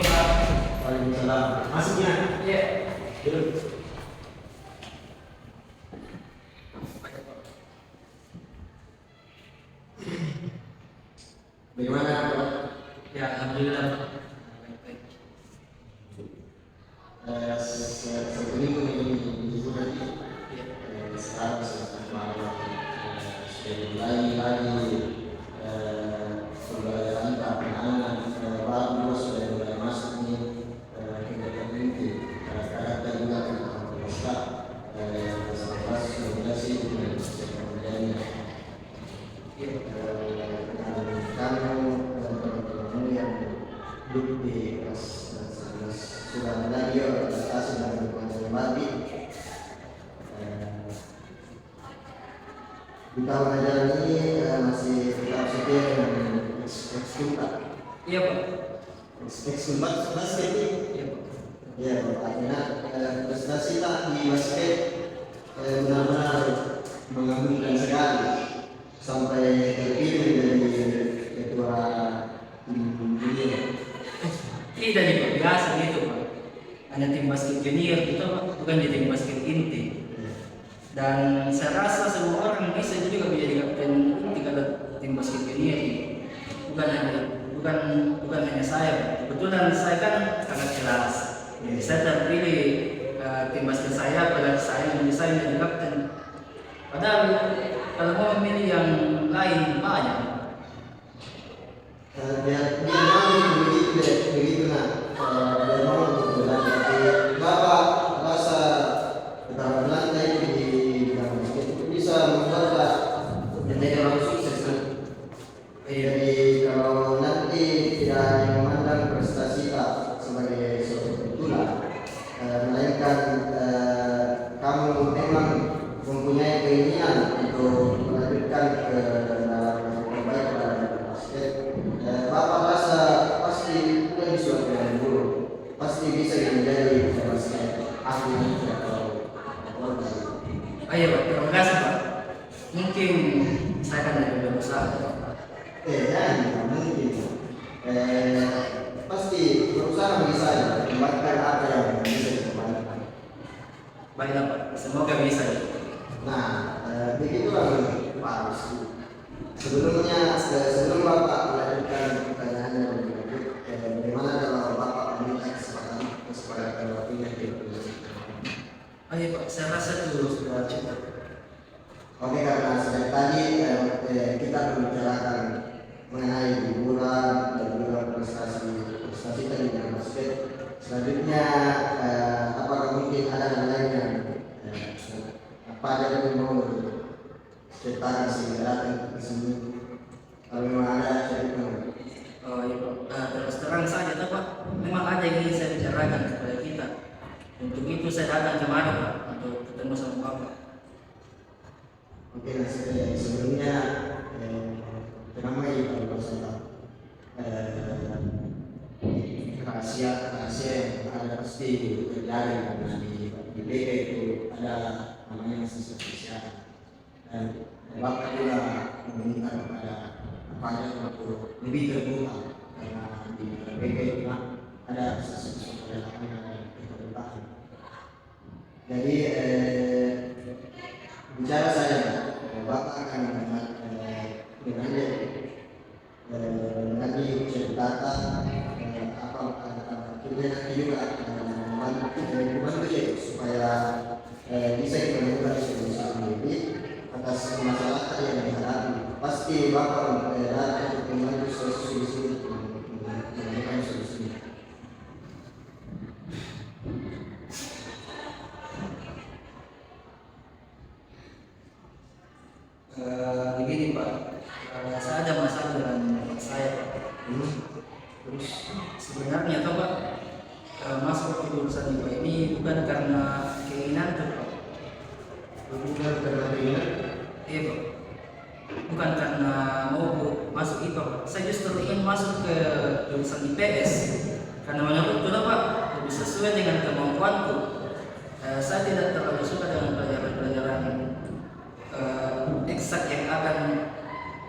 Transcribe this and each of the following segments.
Pak. Waalaikumsalam. Masuk ya? Iya. Duduk. Bagaimana Pak? Ya, alhamdulillah Pak. Baik-baik. Satu minggu ini nanti Iya. sekarang sudah malam sudah mulai lagi pembelajaran anak-anak baru juga sudah mulai masuk nih kegiatan inti karakter juga kita bisa sampai sudah sih dengan kemudiannya kamu teman-teman yang duduk di kelas 11 sudah mulai dia adaptasi dan berkembang mati. Di tahun ajaran ini masih tetap setia dengan ekskul. Iya Pak. Ekskul basket ini. Iya Pak. Ya, artinya prestasi tak di basket benar-benar mengagumkan sekali sampai terpilih menjadi ketua tim dunia. Tidak nih Pak, biasa gitu Pak. Hanya tim basket junior kita Pak, bukan di tim basket inti. Dan saya rasa semua orang bisa juga menjadi kapten inti kalau tim basket junior ini. Bukan hanya saya Pak. Kebetulan saya kan sangat kelas. Jadi saya terpilih tim basket saya, pada saya menjadi saya menjadi kapten. Padahal kalau mau memilih yang lain banyak. Dia mau begitu nah dia mau untuk berlanjut bapak rasa keterampilan itu di bidang basket itu bisa membuat menjadi orang sukses kan. Jadi kalau nanti tidak hanya memandang prestasi Pak sebagai suatu kebetulan melainkan kamu memang mempunyai keinginan untuk melanjutkan ke dalam terbaik dalam basket. Bapak rasa pasti bukan suatu yang buruk, pasti bisa menjadi basket ahli atau apa. Ayo Pak, terima kasih Pak. Mungkin saya akan lebih berusaha. Jangan mungkin. Pasti berusaha bagi saya kembangkan apa yang bisa dikembangkan. Baiklah Pak, semoga bisa. Nah, begitulah Pak Rizky. Sebelum Bapak melanjutkan pertanyaannya lebih lanjut, bagaimana kalau Bapak meminta kesepakatan waktunya di Ayo Pak, saya rasa itu sudah cukup. Oke, karena sejak tadi kita membicarakan mengenai hiburan dan juga prestasi tadi dalam basket. Selanjutnya, apakah mungkin ada hal lain yang apa aja yang mau ceritakan sehingga datang ke sini? Kalau memang ada cerita. Oh iya Pak, terus terang saja toh Pak, memang ada yang ingin saya bicarakan kepada kita. Untuk itu saya datang kemari Pak, untuk ketemu sama Bapak. Oke, nah sebelumnya ramai kalau masalah rahasia yang ada pasti terjadi karena di BK itu ada namanya sisi spesial dan Bapak juga meminta kepada apa aja untuk lebih terbuka karena di BK itu ada sisi relawan yang keterbukaan. Jadi bicara saya Bapak akan dengan nanti ceritakan apa kemudian nanti juga membantu ya supaya bisa kita melakukan solusi sendiri atas masalah yang dihadapi. Pasti Bapak datang untuk membantu solusi menemukan solusi. Begini Pak, saya ada masalah dengan bapak saya Pak. Terus sebenarnya toh Pak, masuk ke jurusan IPA ini bukan karena keinginan tuh Pak. Bukan karena keinginan? Iya Pak, bukan karena mau masuk IPA Pak. Saya justru ingin masuk ke jurusan IPS karena menurut tuh Pak lebih sesuai dengan kemampuanku. Saya tidak terlalu suka dengan pelajaran-pelajaran eksak yang akan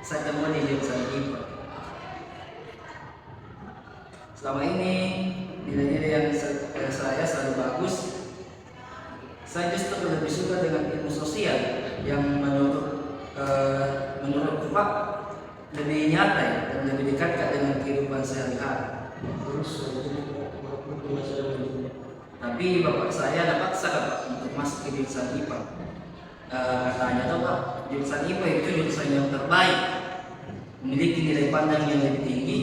saya temui di jurusan IPA. Selama ini nilai-nilai yang saya selalu bagus. Saya justru lebih suka dengan ilmu sosial yang menurut Pak lebih nyata dan lebih dekat dengan kehidupan sehari-hari. Tapi bapak saya terpaksa Pak untuk masuk ke jurusan IPA. Katanya tuh Pak, jurusan IPA itu jurusan yang terbaik, memiliki nilai pandang yang lebih tinggi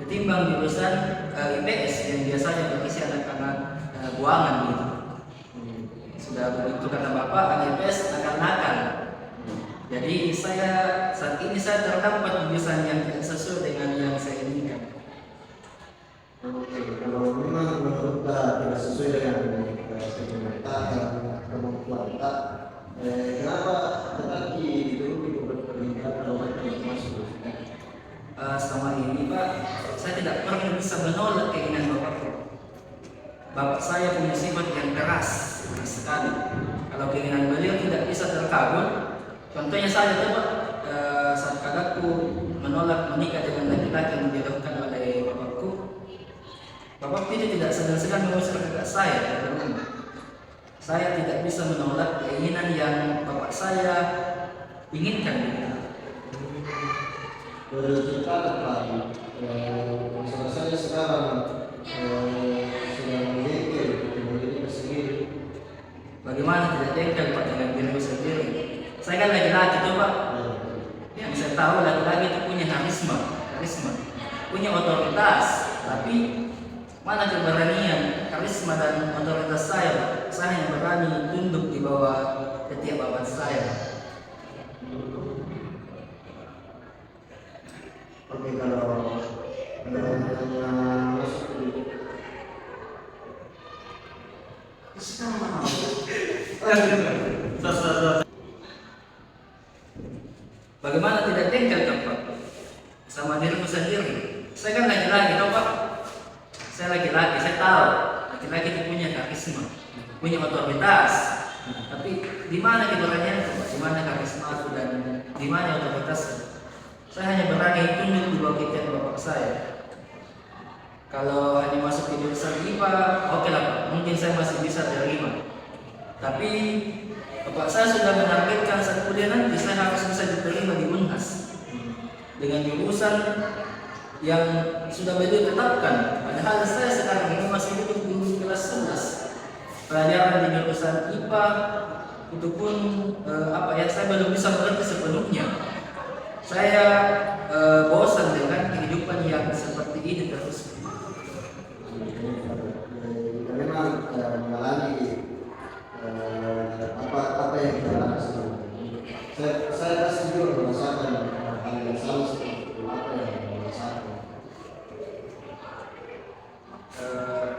ketimbang jurusan IPS yang biasanya berisi anak-anak buangan gitu. Sudah begitu kata bapak, anak IPS akan nakal. Jadi saat ini saya terdapat jurusan yang tidak sesuai dengan yang saya inginkan. Oke, kalau memang menurut kita tidak sesuai dengan kita dan kemampuan kita, kenapa tetap dituruti pemerintah kalau kita masuk? Selama ini Pak, saya tidak pernah bisa menolak keinginan bapak. Bapak saya punya sifat yang keras sekali. Kalau keinginan beliau tidak bisa terkabul, contohnya saya Pak, saat kakakku menolak menikah dengan laki-laki yang dijodohkan oleh bapakku, bapak itu tidak segan-segan mengusir kakak saya dari rumah. Saya tidak bisa menolak keinginan yang bapak saya inginkan. Bercerita tentang masalah saya sekarang sedang memikir diri sendiri. Bagaimana tidak jengkel Pak dengan diri sendiri? Saya kan laki-laki tuh Pak. Yang saya tahu laki-laki itu punya karisma, punya otoritas. Tapi mana keberanian, karisma dan otoritas saya? Saya yang berani tunduk di bawah ketiak bapak saya. Oke, kalau Bagaimana tidak jengkel kan Pak sama dirimu sendiri? Saya kan laki-laki tau Pak. Saya laki-laki, saya tahu laki-laki itu punya karisma, punya otoritas. Tapi di mana keberanian Pak? Di mana karisma itu dan di mana otoritas? Saya hanya berani tunduk di bawah ketiak bapak saya. Kalau hanya masuk ke jurusan IPA, oke lah Pak, mungkin saya masih bisa terima. Tapi bapak saya sudah menargetkan saat kuliah nanti saya harus bisa diterima di Unhas dengan jurusan yang sudah beliau tetapkan. Padahal saya sekarang ini masih duduk di kelas 11. Pelajaran di jurusan IPA itu pun saya belum bisa mengerti sepenuhnya. Saya bosan dengan kehidupan yang seperti ini terus. kita memang mengalami apa yang kita lakukan. Saya pasti juga merasakan hal yang sama seperti itu. Apa yang merasakan?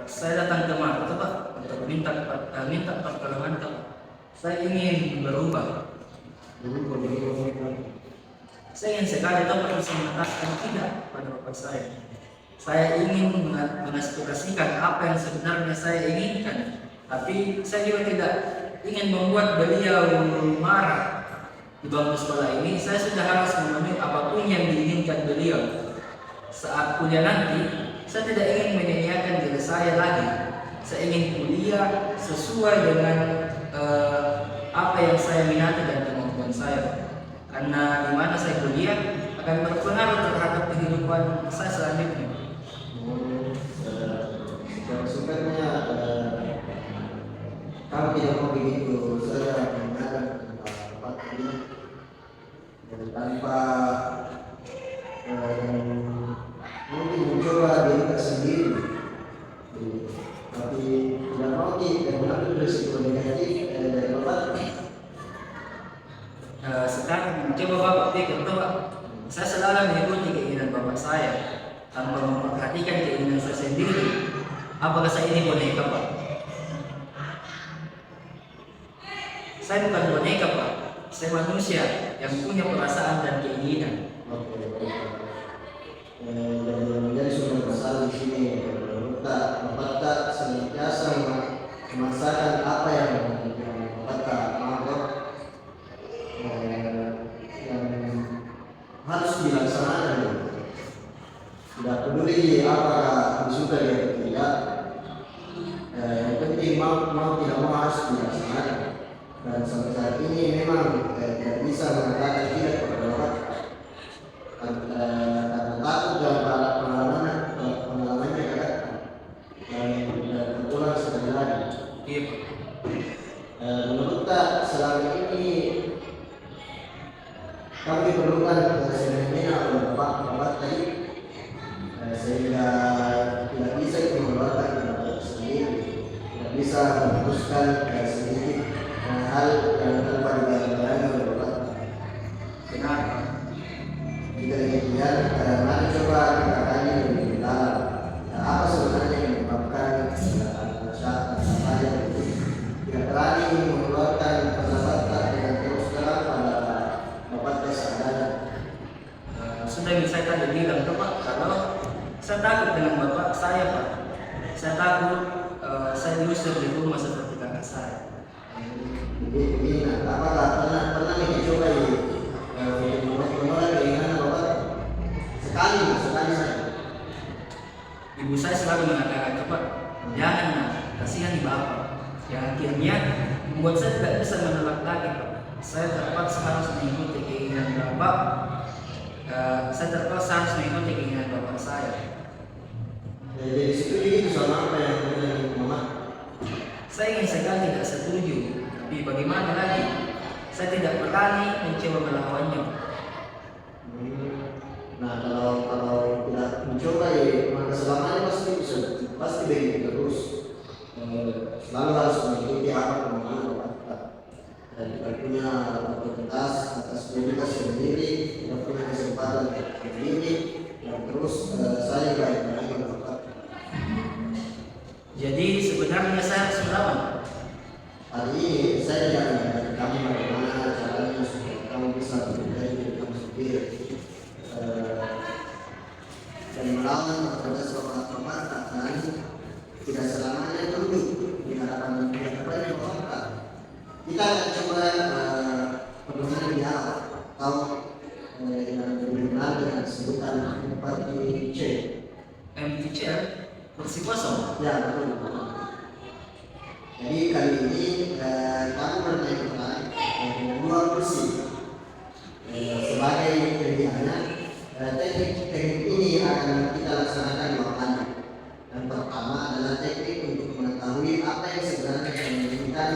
Saya datang kemari Pak untuk minta pertolongan Pak. Saya ingin berubah. Saya ingin sekali Bapak bisa mengatakan tidak pada bapak saya. Saya ingin mengaspirasikan apa yang sebenarnya saya inginkan. Tapi saya juga tidak ingin membuat beliau marah. Di bangku sekolah ini saya sudah harus memenuhi apapun yang diinginkan beliau. Saat kuliah nanti, saya tidak ingin menyanyiakan diri saya lagi. Saya ingin kuliah sesuai dengan apa yang saya minati dan kemampuan saya. Karena di mana saya kuliah akan berpengaruh terhadap kehidupan saya selanjutnya. Sebenarnya kalau tidak mau begitu, saya menggunakan tempat ini tanpa mungkin mencoba diri kita sendiri, tapi tidak mau kita mengambil risiko negatif dari bapak. Sekarang coba Bapak pikir Pak, saya selalu mengikuti keinginan bapak saya tanpa memperhatikan keinginan saya sendiri. Apakah saya ini boneka Pak? Saya bukan boneka Pak, saya manusia yang punya perasaan dan keinginan. Jadi sumber masalah di sini bapak senantiasa memaksakan apa yang bapak anggap yang harus dilaksanakan. Tidak peduli apakah disukai atau tidak, dan sampai saat ini memang tidak bisa mengatakan tidak kepada Bapak karena takut dan pengalamannya kan dan terulang sekali lagi. Iya Pak. Menurut tak selama ini kami diperlukan sebenarnya oleh Bapak tadi sehingga tidak bisa itu mengeluarkan pendapat sendiri, tidak bisa memutuskan sedikit hal yang tanpa dibayangkan oleh Bapak. Benar. Jika demikian, mari coba kita kaji lebih dalam apa sebenarnya yang menyebabkan masyarakat yang tidak berani mengeluarkan pendapat dengan terus terang pada Bapak kesadaran. Sudah saya tadi bilang tuh Pak, kalau saya takut dengan bapak saya Pak. Saya takut saya diusir di rumah seperti kakak saya. Begini, apakah pernah dicoba menolak keinginan Bapak? Sekali saja. Ibu saya selalu mengatakan Pak, jangan nak, kasihan di bapak. Yang akhirnya membuat saya tidak bisa menolak lagi Pak. Saya terpaksa harus mengikuti keinginan bapak. Saya terpaksa harus mengikuti keinginan bapak saya. Jadi setuju itu sama apa yang Mama? Saya ingin sekali tidak setuju, tapi bagaimana lagi? Saya tidak berani mencoba melawannya. Nah kalau tidak mencoba maka selamanya pasti begitu terus. Selalu harus mengikuti apa kemauan Bapak. Dan tidak punya otoritas atas diri sendiri, tidak punya kesempatan sendiri, dan terus saya baik-baik dengan Bapak. Jadi sebenarnya saya harus melawan. Hari ini saya tidak mengajak kamu bagaimana caranya supaya kamu bisa menjadi diri kamu sendiri. Dan melawan otoritas Bapak akan tidak selamanya tunduk di hadapan Bapak. Kita akan coba pedoman di awal atau dengan berkenaan dengan sebutan MTC. MTC kursi kosong. Ya betul. Jadi kali ini kami bertanya dengan 2 kursi sebagai pilihannya. Teknik ini akan kita laksanakan 2 kali. Yang pertama adalah teknik untuk mengetahui apa yang sebenarnya kita inginkan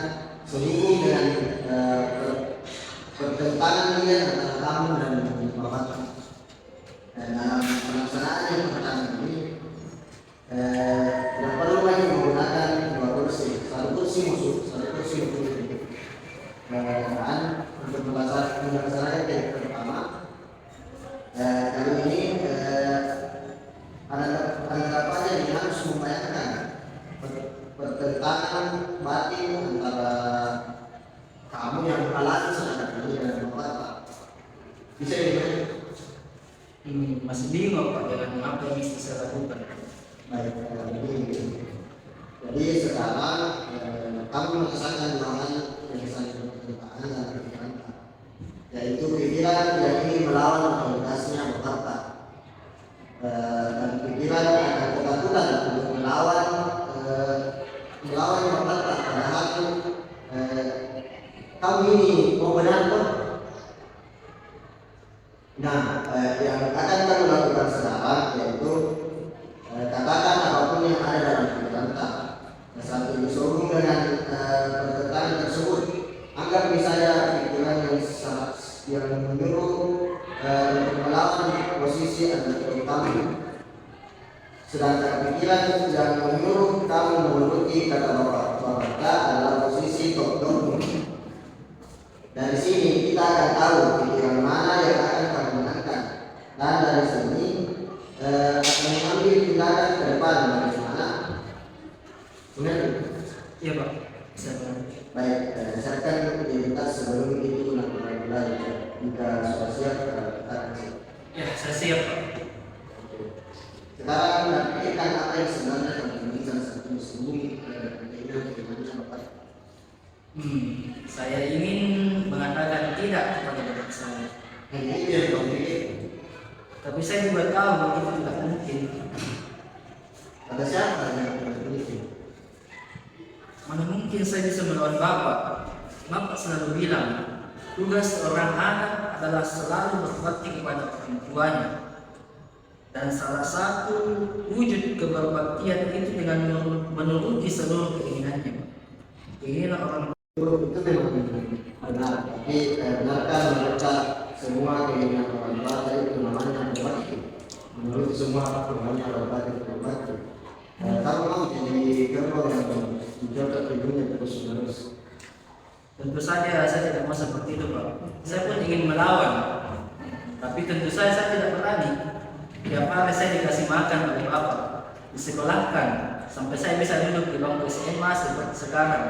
sehubung dengan pertentangan dia antara kamu dan Bapak. Dan dalam pelaksanaan yang pertama ini tidak perlu lagi menggunakan 2 kursi, 1 kursi musuh, 1 kursi musuh. Dan untuk melaksanakan yang pertama kali ini ada yang harus membayangkan pertentangan batin antara kamu yang alami sedangkan ini dan Bapak. Bisa dibayangkan? Masih bingung Pak dengan apa yang bisa saya lakukan. Baik, jadi sekarang kamu merasakan 2 hal yang saling bertentangan dan berbeda, yaitu pikiran yang ingin melawan otoritasnya Bapak dan pikiran akan ketakutan untuk melawan Bapak, padahal kamu ini mau benar kok. Nah, yang akan kami lakukan sekarang yaitu katakan apapun yang ada dalam pikiran kamu. Saat ini sehubung dengan pertentangan tersebut, anggap misalnya pikiran yang menyuruh untuk melawan posisi antara kamu, sedangkan pikiran yang menyuruh kamu menuruti kata Bapak adalah posisi top down. Dari sini kita akan tahu pikiran mana yang akan kamu menangkan, dan dari sini akan mengambil tindakan ke depan bagaimana. Benar? Iya Pak. Baik, saya akan identitas sebelum itu melakukan belajar. Jika sudah siap, kita akan siap. Ya, saya siap Pak. Sekarang kita pikirkan apa yang sebenarnya kamu inginkan saat ini sebelum keinginan bagaimana Bapak. Saya ingin mengatakan tidak kepada bapak saya. Hanya itu yang kamu pikir. Tapi saya juga tahu itu tidak mungkin. Pada siapa yang kamu pikir? Mana mungkin saya bisa melawan bapak? Bapak selalu bilang, tugas seorang anak adalah selalu berbakti kepada orang tuanya. Dan salah satu wujud keberbaktian itu dengan menuruti seluruh keinginannya. Keinginan orang Itu memang benar, tapi benarkah mereka semua keinginan orang tua itu namanya berbakti? Menurut semua namanya berbakti. Kalau mau jadi gerbong yang menjaga dunia terus-menerus. tentu saja saya tidak mau seperti itu, Pak. Saya pun ingin melawan, tapi tentu saja saya tidak berani. Tiap hari saya dikasih makan oleh Bapak, disekolahkan sampai saya bisa duduk di bangku SMA seperti sekarang.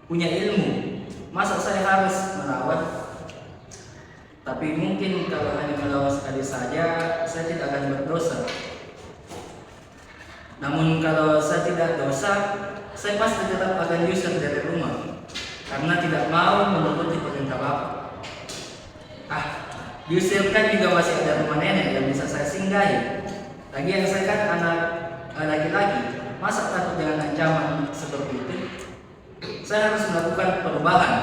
Punya ilmu, masa saya harus melawan? Tapi mungkin kalau hanya melawan sekali saja, saya tidak akan berdosa. Namun kalau saya tidak dosa, saya pasti tetap akan diusir dari rumah karena tidak mau menuruti perintah Bapak. Diusirkan juga masih ada rumah nenek yang bisa saya singgahi. Lagi yang saya kan anak laki-laki, masa takut dengan ancaman seperti itu? Saya harus melakukan perubahan.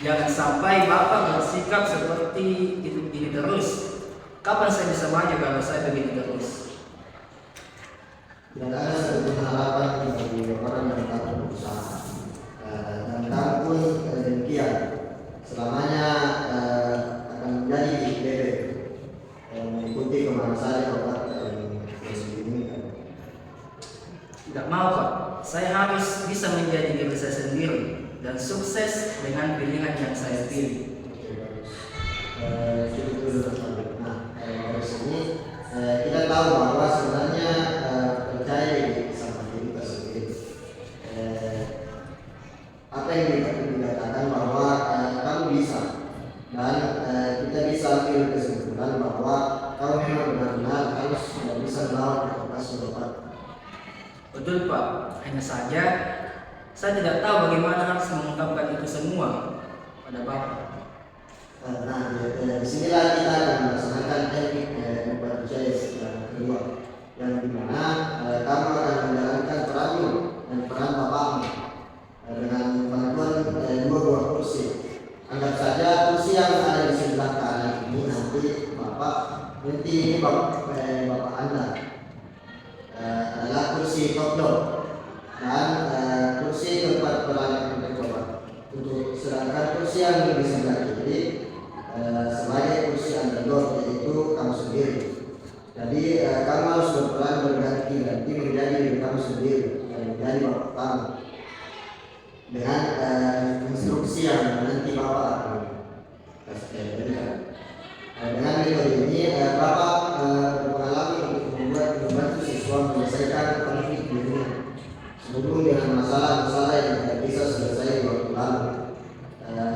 Jangan sampai Bapak bersikap seperti itu begini terus. Kapan saya bisa maju kalau saya begini terus? Tidak ada satu harapan bagi orang yang takut berusaha. Dan kamu pun demikian. Selamanya akan menjadi bebek mengikuti kemana saja Bapak yang diinginkan. Tidak mau, Pak. Saya harus bisa menjadi diri saya sendiri dan sukses dengan pilihan yang saya pilih. Nah, dari sini kita tahu bahwa sebenarnya percaya sama diri kita sendiri. Apa yang dikatakan bahwa kamu bisa, dan kita bisa ambil kesimpulan bahwa kamu memang benar-benar harus bisa melawan provokasi Bapak. Betul, Pak. Hanya saja saya tidak tahu bagaimana harus mengungkapkan itu semua pada Bapak. Nah, disinilah kita akan melaksanakan teknik percaya yang kedua, yang dimana kamu akan menjalankan peranmu dan peran bapakmu dengan bantuan dua buah kursi. Anggap saja kursi yang ada di sebelah kanan ini nanti bapak Anda adalah kursi top door dan kursi tempat peran Bapak. Untuk sedangkan kursi yang di sebelah kiri sebagai kursi underdog, yaitu kamu sendiri. Jadi kamu harus berperan berganti menjadi diri kamu sendiri dan menjadi bapak kamu dengan instruksi yang nanti Bapak akan berikan. Dengan metode ini Bapak berpengalaman untuk membantu siswa menyelesaikan konflik dunia sebelum dengan masalah-masalah yang tidak bisa selesai di waktu lalu.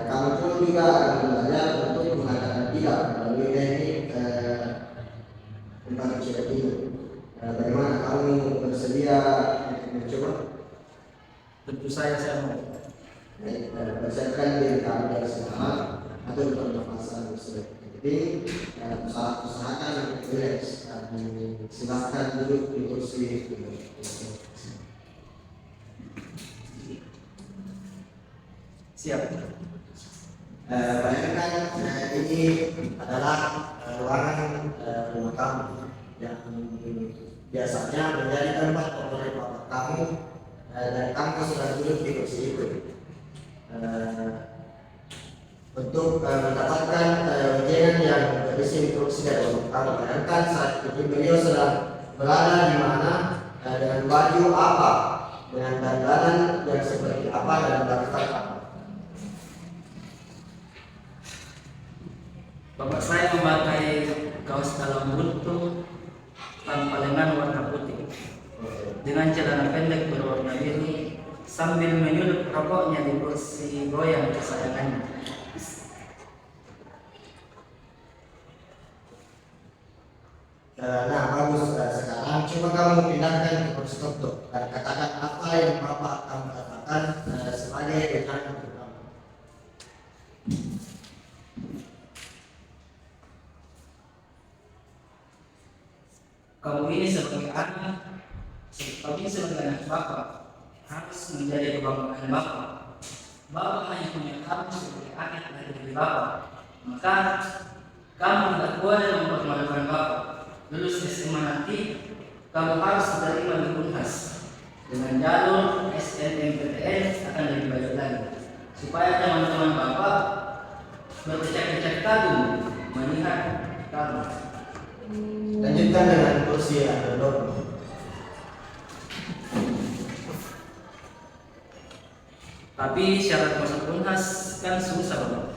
Kamu pun juga akan belajar untuk mengatakan tidak melalui teknik tentang chat ini. Bagaimana kamu bersedia untuk mencoba? Tentu saya mau. Persiapkan diri kamu dari sekarang atau pernafasan seperti usahakan relax dan silakan duduk di kursi. Siap. Bayangkan ini adalah ruangan rumah kamu yang biasanya menjadi tempat favorit bapak kamu, dan kamu sudah duduk di kursi itu. Untuk mendapatkan ujian yang berisi instruksi dari bapak kamu, bayangkan saat itu beliau sedang berada di mana, dengan baju apa, dengan dandanan yang seperti apa, dan melakukan apa. Bapak saya memakai kaos dalam buntu tanpa lengan warna putih dengan celana pendek berwarna biru sambil menyulut rokoknya di kursi goyang kesayangannya. Nah, bagus. Sekarang coba kamu pindahkan ke kursi top dan katakan apa yang Bapak kamu katakan sebagai keterangan pertama. Kamu ini sebagai anak Bapak harus menjadi kebanggaan Bapak. Bapak hanya punya kamu sebagai anak dari diri Bapak, maka kamu tidak boleh mempermalukan Bapak. Lulus SMA nanti, kamu harus diterima di Unhas dengan jalur SNMPTN akan lebih baik lagi, supaya teman-teman Bapak berdecak-decak kagum melihat kamu. Lanjutkan dengan kursi underdog. Tapi syarat masuk Unhas kan susah Bapak.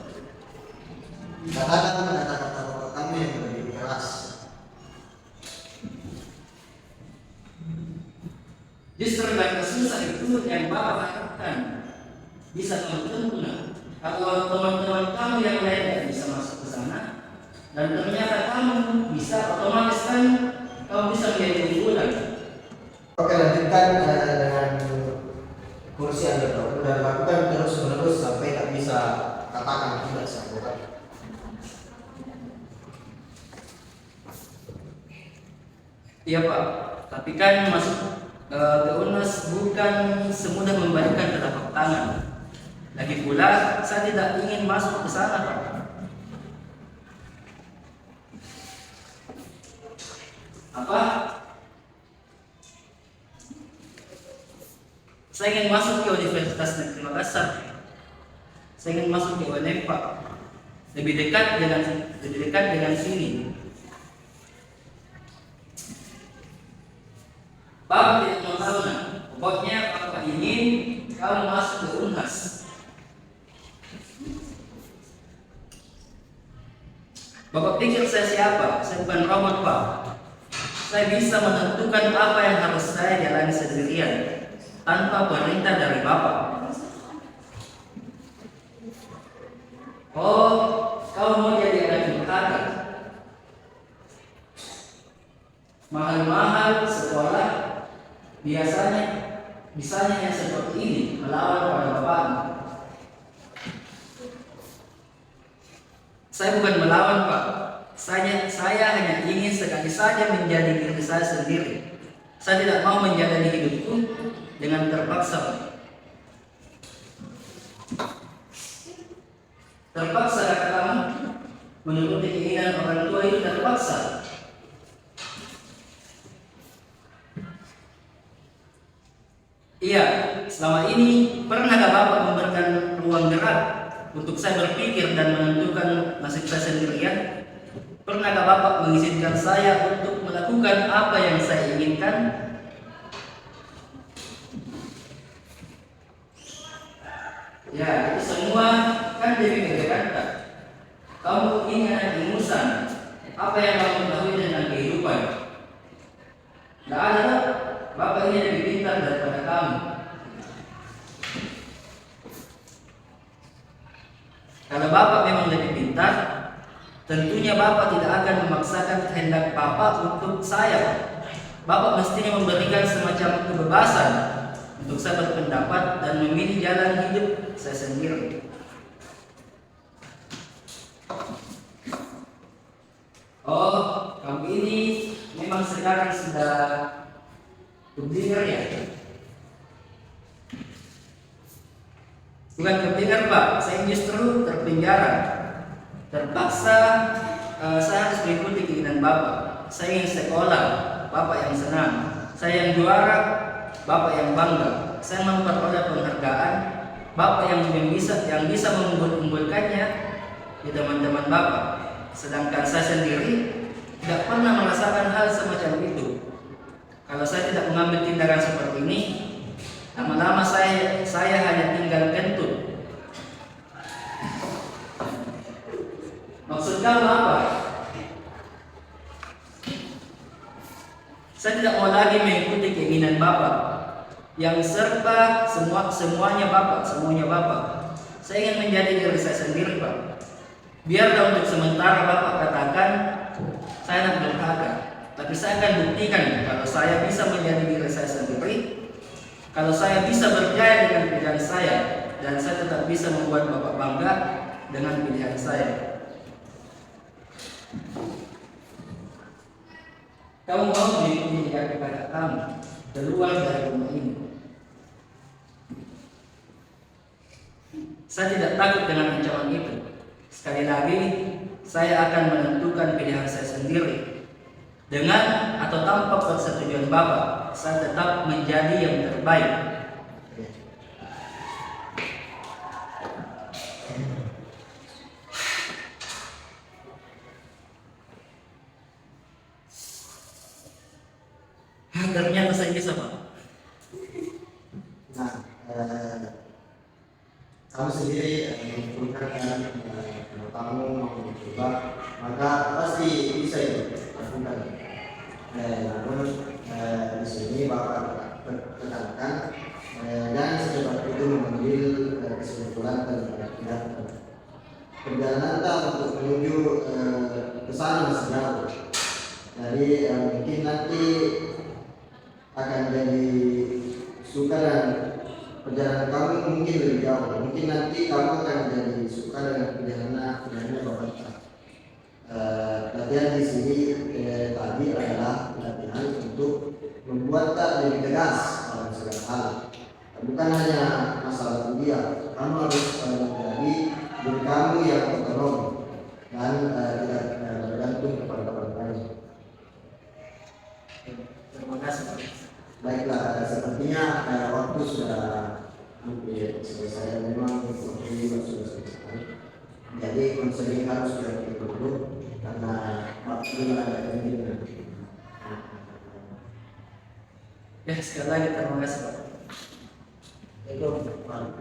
Katakan kata-kata bapak kamu yang lebih keras. Justru dari susah itu yang Bapak harapkan bisa teman-teman. Kalau teman-teman kamu yang lain tidak bisa masuk ke sana, dan ternyata kamu bisa, otomatis kan kamu bisa menjadi unggulan. Oke, lanjutkan dengan kursi underdog dan lakukan terus-menerus sampai tak bisa katakan tidak sanggup. Iya Pak, tapi kan masuk ke Unhas bukan semudah membalikkan telapak tangan. Lagi pula saya tidak ingin masuk ke sana Pak. Apa? Saya ingin masuk ke Universitas Negeri Makassar. Saya ingin masuk ke UNM Pak. Lebih dekat dengan sini. Bapak tidak mau tahu nah. Pokoknya Bapak ingin kamu masuk ke Unhas. Bapak pikir saya siapa? Saya bukan robot Pak. Saya bisa menentukan apa yang harus saya jalani sendirian tanpa perintah dari Bapak. Oh, kau mau jadi anak durhaka? Mahal-mahal sekolah bisanya yang seperti ini melawan pada Bapakmu. Saya bukan melawan Pak. Saya hanya ingin sekali saja menjadi diri saya sendiri. Saya tidak mau menjalani hidupku dengan terpaksa. Terpaksa kata kamu, menuruti keinginan orang tua itu terpaksa. Iya, selama ini pernahkah Bapak memberikan ruang gerak untuk saya berpikir dan menentukan nasib saya sendirian? Pernahkah Bapak mengizinkan saya untuk melakukan apa yang saya inginkan? Ya, itu semua kan demi Jakarta. Kamu ini anak ingusan. Apa yang kamu ketahui tentang kehidupan? Tidak ada, Bapak ini lebih pintar daripada kamu. Kalau Bapak memang lebih pintar, tentunya Bapak tidak akan memaksakan kehendak Bapak untuk saya. Bapak mestinya memberikan semacam kebebasan untuk saya berpendapat dan memilih jalan hidup saya sendiri. Oh, kamu ini memang sekarang sudah keblinger ya? Bukan keblinger Pak, saya justru terpenjara. Terpaksa saya harus mengikuti keinginan Bapak. Saya ingin sekolah, Bapak yang senang. Saya yang juara, Bapak yang bangga. Saya memperoleh penghargaan, Bapak yang bisa mengunggulkannya di teman-teman Bapak. Sedangkan saya sendiri tidak pernah merasakan hal semacam itu. Kalau saya tidak mengambil tindakan seperti ini, lama-lama saya hanya tinggal kentut. Maksud kamu apa? Saya tidak mau lagi mengikuti keinginan Bapak yang serba semuanya Bapak. Saya ingin menjadi diri saya sendiri Pak. Biarlah untuk sementara Bapak katakan saya anak durhaka, tapi saya akan buktikan kalau saya bisa menjadi diri saya sendiri, kalau saya bisa berjaya dengan pilihan saya, dan saya tetap bisa membuat Bapak bangga dengan pilihan saya. Kamu mau mengikuti kepada kamu keluar dari rumah ini? Saya tidak takut dengan ancaman itu. Sekali lagi, saya akan menentukan pilihan saya sendiri. Dengan atau tanpa persetujuan Bapak, saya tetap menjadi yang terbaik. Ternyata saya bisa, Pak. Nah, kamu sendiri memperkenalkan kalau kamu mau mencoba, maka pasti bisa itu lakukan. Namun di sini Bapak tekankan jangan secepat itu mengambil kesimpulan dan tidak perjalanan kita untuk menuju ke sana masih jauh. Jadi mungkin nanti akan jadi suka dan perjalanan kamu mungkin lebih jauh. Mungkin nanti kamu akan jadi suka dengan pilihan Bapak. Latihan di sini tadi adalah latihan untuk membuat tak lebih tegas dalam segala hal. Bukan hanya masalah kuliah, kamu harus menjadi diri kamu yang otonom dan tidak bergantung kepada orang lain. Terima kasih, Pak. Baiklah, sepertinya waktu sudah hampir selesai. Memang waktu sudah selesai. Jadi konseling harus berhenti dulu karena waktu ada kemungkinan. Ya, sekali lagi terima kasih, Pak. Itu Pak.